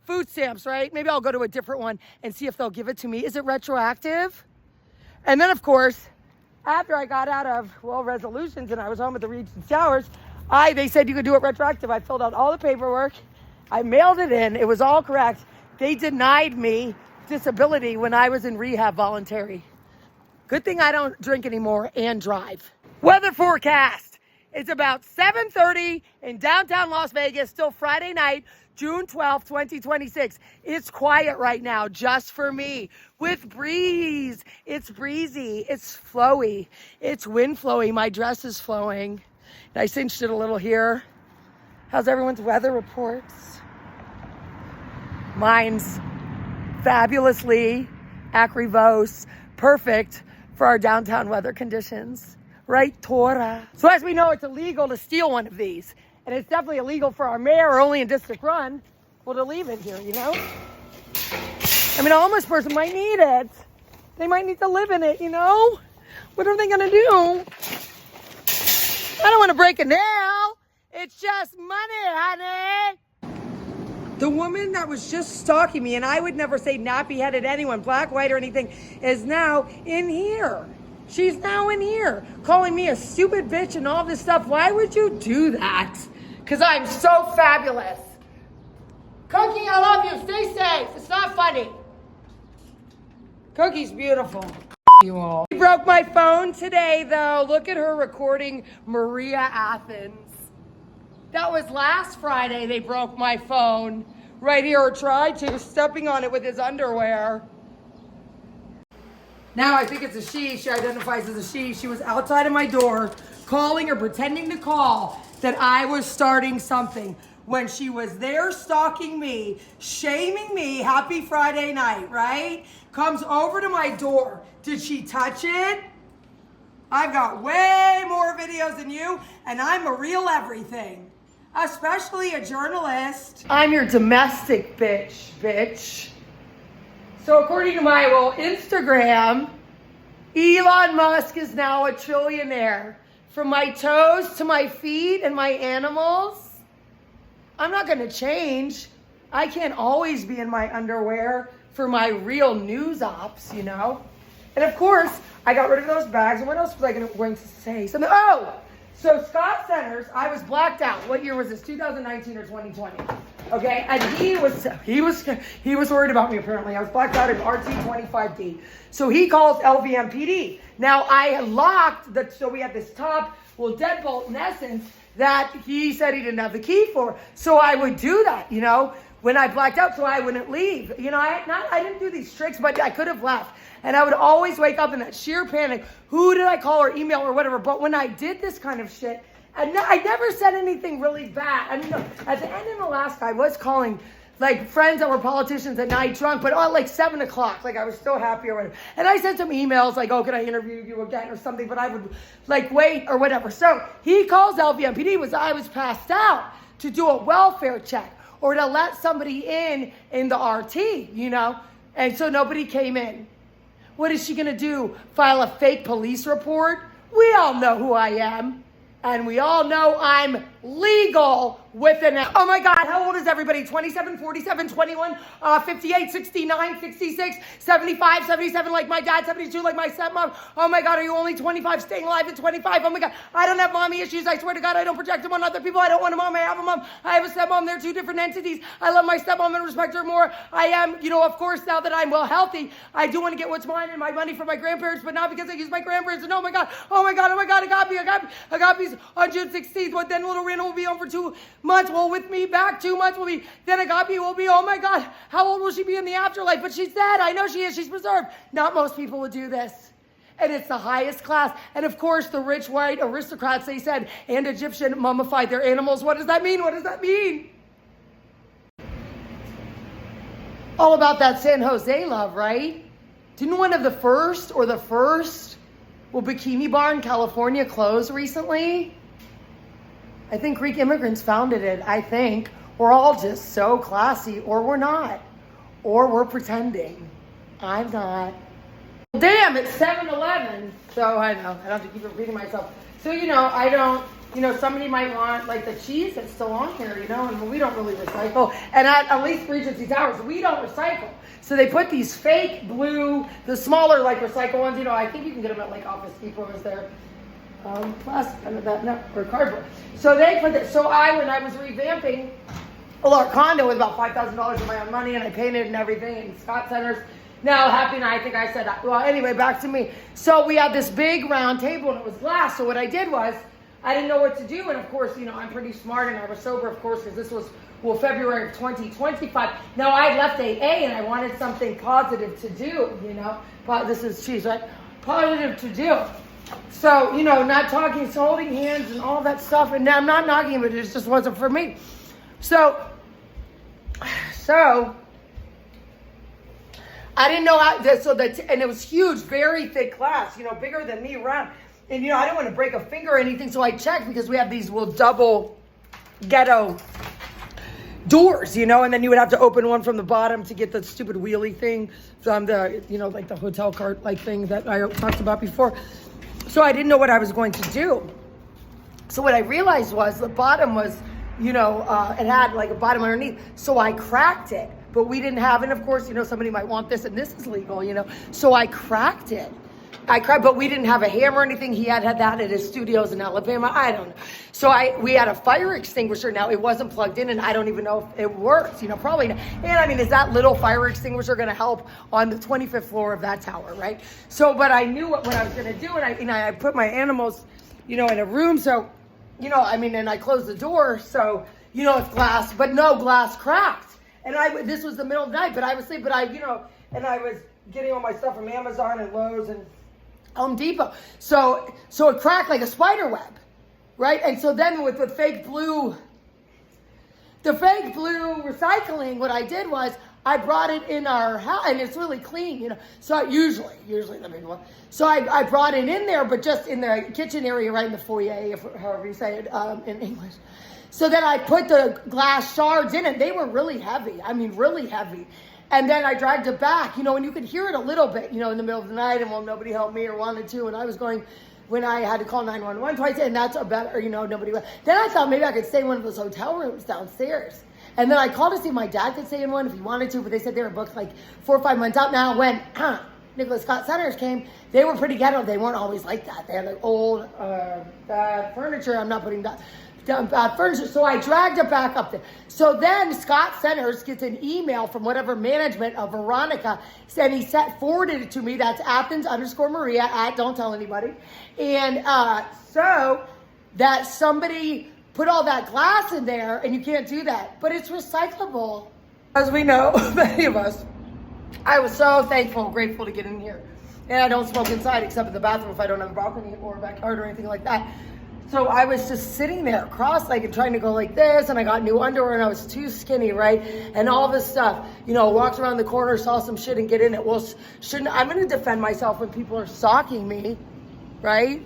Food stamps, right? Maybe I'll go to a different one and see if they'll give it to me. Is it retroactive? And then, of course, after I got out of, well, resolutions and I was home at the Regency Towers, they said you could do it retroactive. I filled out all the paperwork. I mailed it in. It was all correct. They denied me disability when I was in rehab voluntary. Good thing I don't drink anymore and drive. Weather forecast. It's about 7:30 in downtown Las Vegas, still Friday night, June 12th, 2026. It's quiet right now, just for me. With breeze. It's breezy. It's flowy. It's wind flowy. My dress is flowing. I cinched it a little here. How's everyone's weather reports? Mine's fabulously acrivose, perfect for our downtown weather conditions. Right, Tora? So as we know, it's illegal to steal one of these. And it's definitely illegal for our mayor, only in District Run, well, to leave it here, you know? I mean, a homeless person might need it. They might need to live in it, you know? What are they gonna do? I don't wanna break a nail. It's just money, honey. The woman that was just stalking me, and I would never say nappy-headed anyone, black, white, or anything, is now in here. She's now in here, calling me a stupid bitch and all this stuff. Why would you do that? Because I'm so fabulous. Cookie, I love you. Stay safe. It's not funny. Cookie's beautiful. You all. She broke my phone today, though. Look at her recording Maria Athens. That was last Friday they broke my phone. Right here, or tried to, stepping on it with his underwear. Now I think it's a she. She identifies as a she. She was outside of my door, calling or pretending to call that I was starting something. When she was there stalking me, shaming me, happy Friday night, right? Comes over to my door. Did she touch it? I've got way more videos than you, and I'm a real everything. Especially a journalist. I'm your domestic bitch. So according to my, well, Instagram, Elon Musk is now a trillionaire. From my toes to my feet and my animals. I'm not gonna change. I can't always be in my underwear for my real news ops, you know? And of course, I got rid of those bags. And what else was I going to say? Something. Oh! So Scott Centers, I was blacked out. What year was this? 2019 or 2020? Okay, and he was worried about me apparently. I was blacked out in RT25D. So he calls LVMPD. Now I had locked so we had this top, well, deadbolt in essence that he said he didn't have the key for. So I would do that, you know, when I blacked out, so I wouldn't leave. You know, I didn't do these tricks, but I could have left. And I would always wake up in that sheer panic. Who did I call or email or whatever? But when I did this kind of shit, I never said anything really bad. I mean, at the end in Alaska, I was calling like friends that were politicians at night drunk, but like 7 o'clock, like I was still happy or whatever. And I sent some emails like, oh, can I interview you again or something? But I would like wait or whatever. So he calls LVMPD I was passed out to do a welfare check or to let somebody in the RT, you know? And so nobody came in. What is she gonna do? File a fake police report? We all know who I am. And we all know I'm legal with an... Oh my God, how old is everybody? 27, 47, 21, 58, 69, 66, 75, 77 like my dad, 72 like my stepmom. Oh my God, are you only 25, staying alive at 25? Oh my God, I don't have mommy issues. I swear to God, I don't project them on other people. I don't want a mom, I have a mom. I have a stepmom. They're two different entities. I love my stepmom and respect her more. I am, of course, now that I'm well healthy, I do want to get what's mine and my money from my grandparents, but not because I use my grandparents. And oh my God, Agape's on June 16th. But then Lil Randall will be on for 2 months. Well, with me back 2 months will be, then Agape will be, oh my God, how old will she be in the afterlife? But she's dead. I know she is. She's preserved. Not most people would do this. And it's the highest class. And of course, the rich white aristocrats, they said, and Egyptian mummified their animals. What does that mean? What does that mean? All about that San Jose love, right? Didn't one of the first bikini bar in California close recently? I think Greek immigrants founded it, I think. We're all just so classy, or we're not. Or we're pretending. I'm not. Damn, it's 7-Eleven. So I know, I don't have to keep repeating myself. So, I don't, somebody might want like the cheese that's still on here, and we don't really recycle. And at least Regency Towers, we don't recycle. So they put these fake blue, the smaller like recycle ones, I think you can get them at like Office Depot is there. Plastic under that, no, or cardboard. So they put that, when I was revamping our condo with about $5,000 of my own money, and I painted and everything, and Scott Centers, now Happy, and I think I said, well, anyway, back to me. So we had this big round table, and it was glass. So what I did was, I didn't know what to do, and of course, I'm pretty smart, and I was sober, of course, because this was, February of 2025. Now, I left AA, and I wanted something positive to do, But this is cheese, right? Positive to do. So, not talking, so holding hands and all that stuff, and I'm not knocking, but it just wasn't for me. So, I didn't know how, and it was huge, very thick glass, bigger than me around. And, I didn't want to break a finger or anything, so I checked because we have these double ghetto doors, and then you would have to open one from the bottom to get the stupid wheelie thing from the, like the hotel cart like thing that I talked about before. So I didn't know what I was going to do. So what I realized was the bottom was, it had like a bottom underneath. So I cracked it, but we didn't have, and of course, somebody might want this, and this is legal, So I cracked it. But we didn't have a hammer or anything. He had that at his studios in Alabama. I don't know. So we had a fire extinguisher. Now, it wasn't plugged in, and I don't even know if it works. Probably not. And is that little fire extinguisher going to help on the 25th floor of that tower, right? So, but I knew what I was going to do, and I put my animals, in a room. So, and I closed the door. So, it's glass, but no glass cracked. And this was the middle of the night, but I was asleep, and I was getting all my stuff from Amazon and Lowe's and Home Depot. So it cracked like a spider web, right? And so then with the fake blue recycling, what I did was I brought it in our house, and it's really clean, So I usually the big one. So I brought it in there, but just in the kitchen area, right in the foyer, however you say it in English. So then I put the glass shards in it. They were really heavy. Really heavy. And then I dragged it back, and you could hear it a little bit, in the middle of the night, and nobody helped me or wanted to, and I was going, when I had to call 911 twice, and that's a better, nobody went. Then I thought maybe I could stay in one of those hotel rooms downstairs. And then I called to see if my dad could stay in one if he wanted to, but they said they were booked like 4 or 5 months out. Now when Nicholas Scott Centers came, they were pretty ghetto. They weren't always like that. They had like old bad furniture. I'm not putting that. Bad furniture. So I dragged it back up there. So then Scott Centers gets an email from whatever management of Veronica, and he forwarded it to me. That's Athens_Maria at don't tell anybody. And so that somebody put all that glass in there, and you can't do that. But it's recyclable. As we know, many of us. I was so thankful and grateful to get in here. And I don't smoke inside except in the bathroom if I don't have a balcony or a backyard or anything like that. So I was just sitting there cross-legged and trying to go like this, and I got new underwear, and I was too skinny, right? And all this stuff, walked around the corner, saw some shit and get in it. Well, I'm going to defend myself when people are stalking me, right?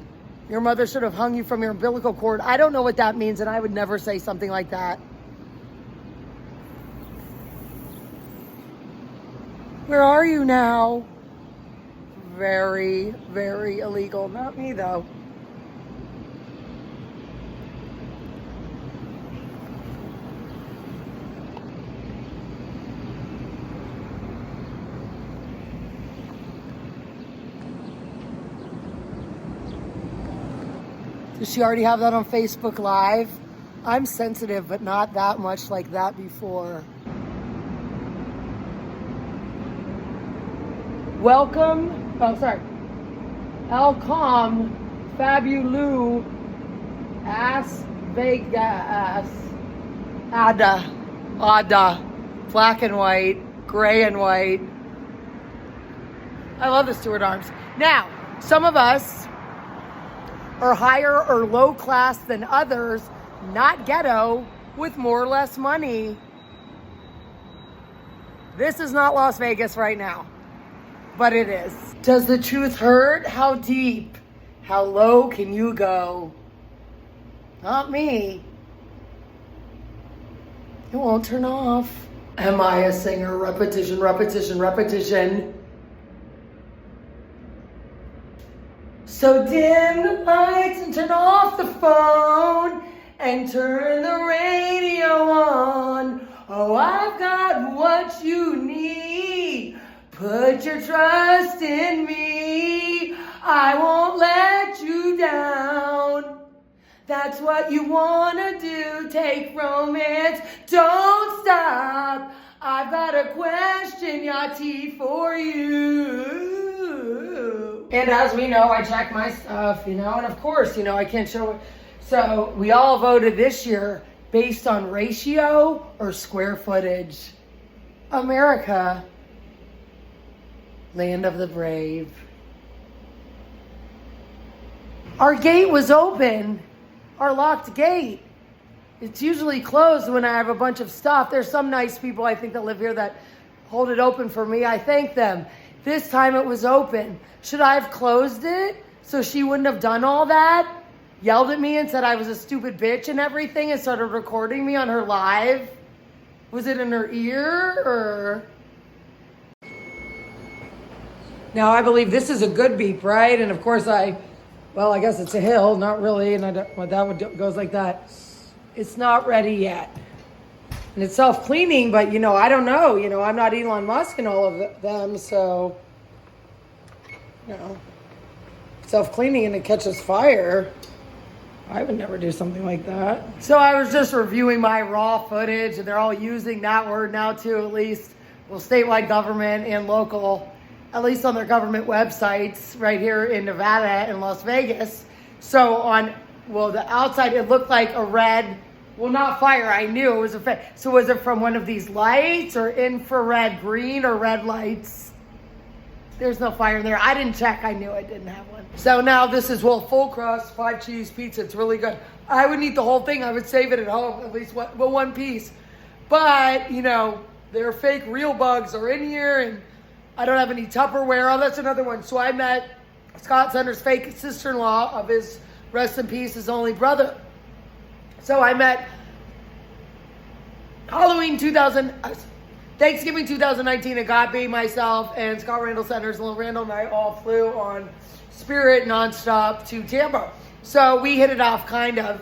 Your mother should have hung you from your umbilical cord. I don't know what that means, and I would never say something like that. Where are you now? very, very illegal. Not me though. Does she already have that on Facebook Live? I'm sensitive, but not that much like that before. Welcome, oh sorry, Alcom Fabulou As Vegas Ada, black and white, gray and white. I love the Stewart Arms. Now, some of us are higher or low class than others, not ghetto, with more or less money. This is not Las Vegas right now, but it is. Does the truth hurt? How deep? How low can you go? Not me. It won't turn off. Am I a singer? Repetition, repetition, repetition. So dim the lights and turn off the phone and turn the radio on. Oh, I've got what you need. Put your trust in me. I won't let you down. That's what you wanna do. Take romance. Don't stop. I've got a question, Yachty, for you. And as we know, I check my stuff, and of course, I can't show it. So we all voted this year based on ratio or square footage. America, land of the brave. Our gate was open, our locked gate. It's usually closed when I have a bunch of stuff. There's some nice people I think that live here that hold it open for me. I thank them. This time it was open. Should I have closed it so she wouldn't have done all that? Yelled at me and said I was a stupid bitch and everything and started recording me on her live? Was it in her ear or? Now I believe this is a good beep, right? And of course I guess it's a hill, not really. And that goes like that. It's not ready yet. And it's self-cleaning, but I don't know. I'm not Elon Musk and all of them, so self-cleaning and it catches fire. I would never do something like that. So I was just reviewing my raw footage, and they're all using that word now too, at least. Well, statewide government and local, at least on their government websites right here in Nevada and Las Vegas. So the outside, it looked like a red. Well, not fire. I knew it was a fire. So was it from one of these lights or infrared green or red lights? There's no fire in there. I didn't check. I knew I didn't have one. So now this is, full crust, 5 cheese pizza. It's really good. I would eat the whole thing. I would save it at home, at least one piece. But, their fake real bugs are in here, and I don't have any Tupperware. Oh, that's another one. So I met Scott Sender's fake sister-in-law of his, rest in peace, his only brother. So I met Thanksgiving 2019, Agape, myself, and Scott Randall Centers, Lil Randall and I all flew on Spirit nonstop to Tampa. So we hit it off, kind of.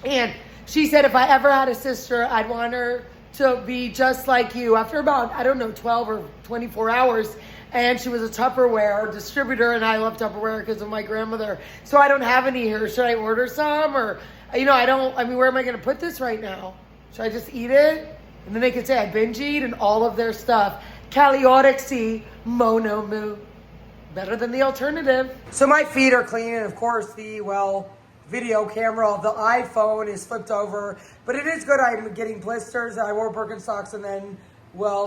And she said if I ever had a sister, I'd want her to be just like you. After about, 12 or 24 hours, and she was a Tupperware distributor, and I love Tupperware because of my grandmother. So I don't have any here. Should I order some? Or, where am I going to put this right now? Should I just eat it? And then they could say I binge eat and all of their stuff. Caliorexy, mono moo. Better than the alternative. So my feet are clean, and of course the, video camera of the iPhone is flipped over. But it is good. I'm getting blisters. I wore Birkenstocks and then,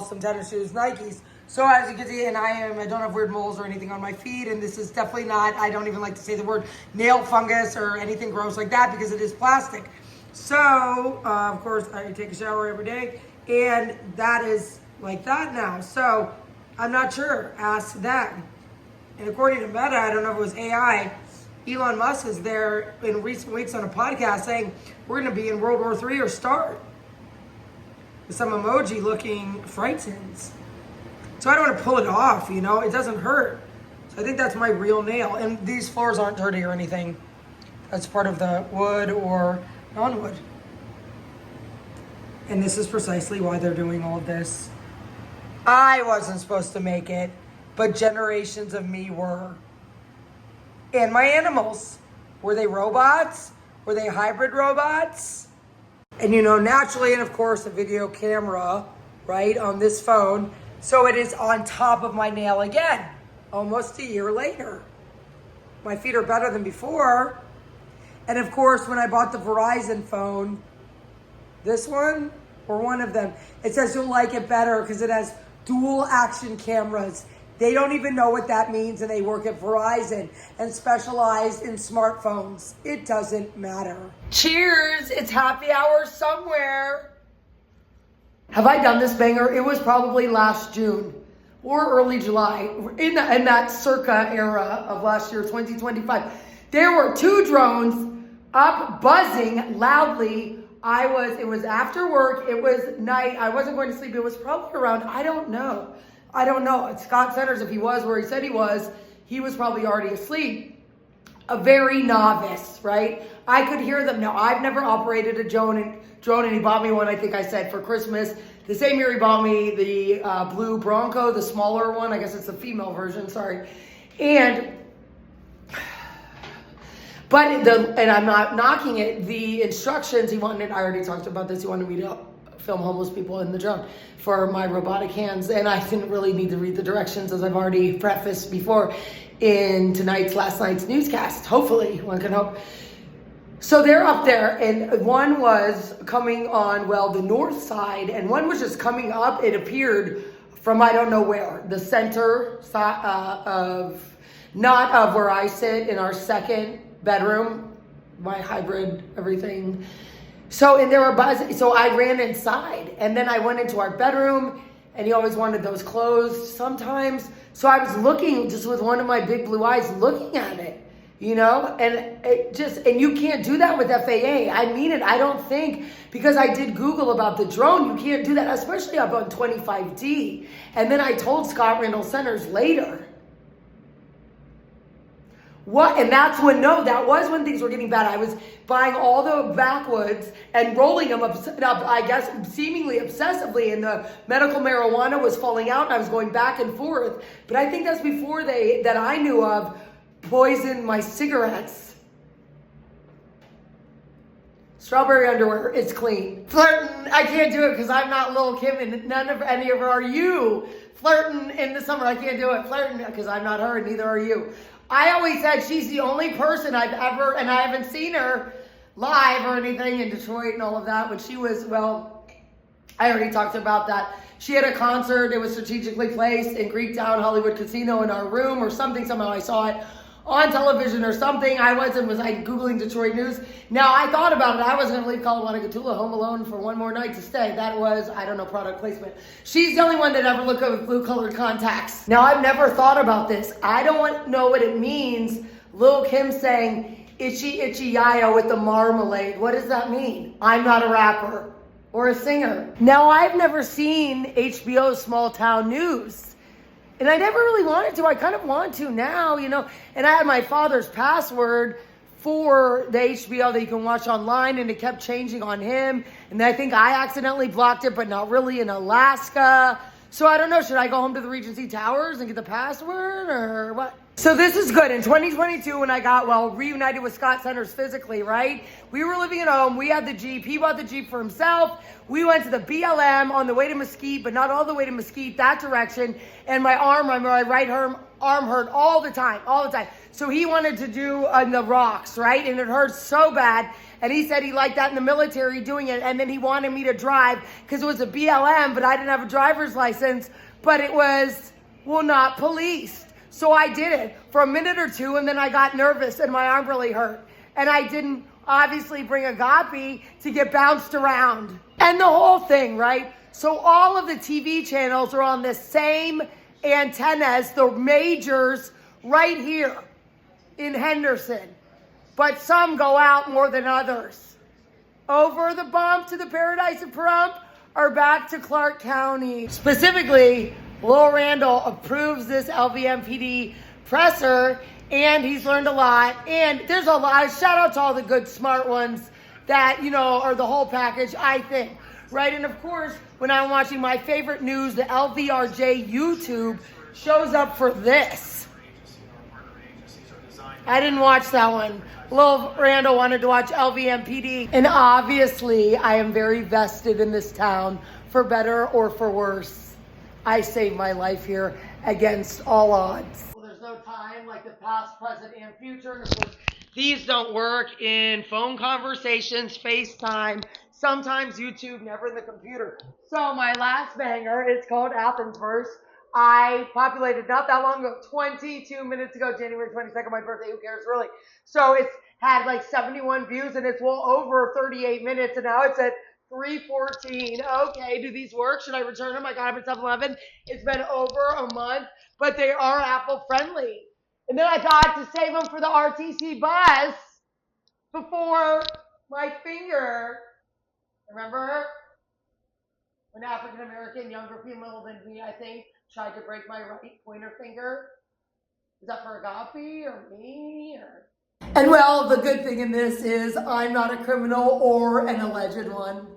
some tennis shoes, Nikes. So as you can see, and I don't have weird moles or anything on my feet, and this is definitely not, I don't even like to say the word nail fungus or anything gross like that because it is plastic. So, of course, I take a shower every day, and that is like that now. So, I'm not sure. Ask that. And according to Meta, I don't know if it was AI, Elon Musk is there in recent weeks on a podcast saying we're going to be in World War III or start. With some emoji looking frightened. So I don't want to pull it off, it doesn't hurt. So I think that's my real nail. And these floors aren't dirty or anything. That's part of the wood or non-wood. And this is precisely why they're doing all of this. I wasn't supposed to make it, but generations of me were. And my animals. Were they robots? Were they hybrid robots? And you know, naturally, and of course, a video camera, right, on this phone. So it is on top of my nail again, almost a year later. My feet are better than before. And of course, when I bought the Verizon phone, this one, or one of them, it says you'll like it better because it has dual action cameras. They don't even know what that means, and they work at Verizon and specialize in smartphones. It doesn't matter. Cheers, it's happy hour somewhere. Have I done this banger? It was probably last June or early July, in that circa era of last year, 2025. There were 2 drones up buzzing loudly. It was after work, it was night, I wasn't going to sleep. It was probably around, I don't know. At Scott Centers, if he was where he said he was probably already asleep. A very novice, right? I could hear them. Now, I've never operated a drone, and he bought me one, I think I said, for Christmas. The same year he bought me the blue Bronco, the smaller one. I guess it's the female version, sorry. And I'm not knocking it. The instructions he wanted, I already talked about this, he wanted me to film homeless people in the drone for my robotic hands, and I didn't really need to read the directions, as I've already prefaced before in last night's newscast. Hopefully, one can hope. So they're up there, and one was coming on, the north side, and one was just coming up, it appeared, from I don't know where, the center side not of where I sit in our second bedroom, my hybrid, everything. So, and there were buzzing, so I ran inside, and then I went into our bedroom, and he always wanted those closed sometimes. So I was looking, just with one of my big blue eyes, looking at it, you know, and you can't do that with FAA. I mean it, I don't think, because I did Google about the drone, you can't do that, especially up on 25D. And then I told Scott Randall Centers later. And that was when things were getting bad. I was buying all the backwoods and rolling them up, I guess, seemingly obsessively, and the medical marijuana was falling out, and I was going back and forth. But I think that's before that I knew of, poisoned my cigarettes. Strawberry underwear, it's clean. Flirting, I can't do it because I'm not Lil Kim, and any of her are you. Flirting in the summer, I can't do it. Flirting because I'm not her, and neither are you. I always said she's the only person I've ever, and I haven't seen her live or anything in Detroit and all of that, when she was, I already talked about that. She had a concert, it was strategically placed in Greektown Hollywood Casino in our room or something. Somehow I saw it on television or something. Was I Googling Detroit news? Now, I thought about it. I was going to leave Colorado home alone for one more night to stay. That was, I don't know, product placement. She's the only one that ever looked at blue colored contacts. Now, I've never thought about this. I don't know what it means. Lil Kim saying, itchy, itchy yaya with the marmalade. What does that mean? I'm not a rapper or a singer. Now, I've never seen HBO's Small Town News. And I never really wanted to. I kind of want to now, you know. And I had my father's password for the HBO that you can watch online, and it kept changing on him. And I think I accidentally blocked it, but not really, in Alaska. So I don't know. Should I go home to the Regency Towers and get the password, or what? So this is good. In 2022, when I got, reunited with Scott Centers physically, right? We were living at home. We had the Jeep. He bought the Jeep for himself. We went to the BLM on the way to Mesquite, but not all the way to Mesquite, that direction. And my right arm hurt all the time. So he wanted to do the rocks, right? And it hurt so bad. And he said he liked that in the military, doing it. And then he wanted me to drive because it was a BLM, but I didn't have a driver's license. But it was, not policed. So I did it for a minute or two, and then I got nervous and my arm really hurt. And I didn't obviously bring Agape to get bounced around. And the whole thing, right? So all of the TV channels are on the same antennas, the majors right here in Henderson. But some go out more than others. Over the bump to the Paradise of Pahrump or back to Clark County. Specifically, Lil Randall approves this LVMPD presser, and he's learned a lot. And there's a lot. Shout out to all the good, smart ones that, you know, are the whole package, I think. Right? And of course, when I'm watching my favorite news, the LVRJ YouTube shows up for this. I didn't watch that one. Lil Randall wanted to watch LVMPD. And obviously, I am very vested in this town, for better or for worse. I saved my life here against all odds. Well, there's no time like the past, present, and future. And of course, these don't work in phone conversations, FaceTime, sometimes YouTube, never in the computer. So my last banger is called Athens Verse. I populated not that long ago, 22 minutes ago, January 22nd, my birthday, who cares really? So it's had like 71 views and it's well over 38 minutes and now it's at 314. Okay, do these work? Should I return them? I got them at 7-Eleven. It's been over a month, but they are Apple friendly. And then I thought to save them for the RTC bus before my finger. Remember when African American younger female than me, I think, tried to break my right pointer finger? Is that for Agape or me? Or? And well, the good thing in this is I'm not a criminal or an alleged one.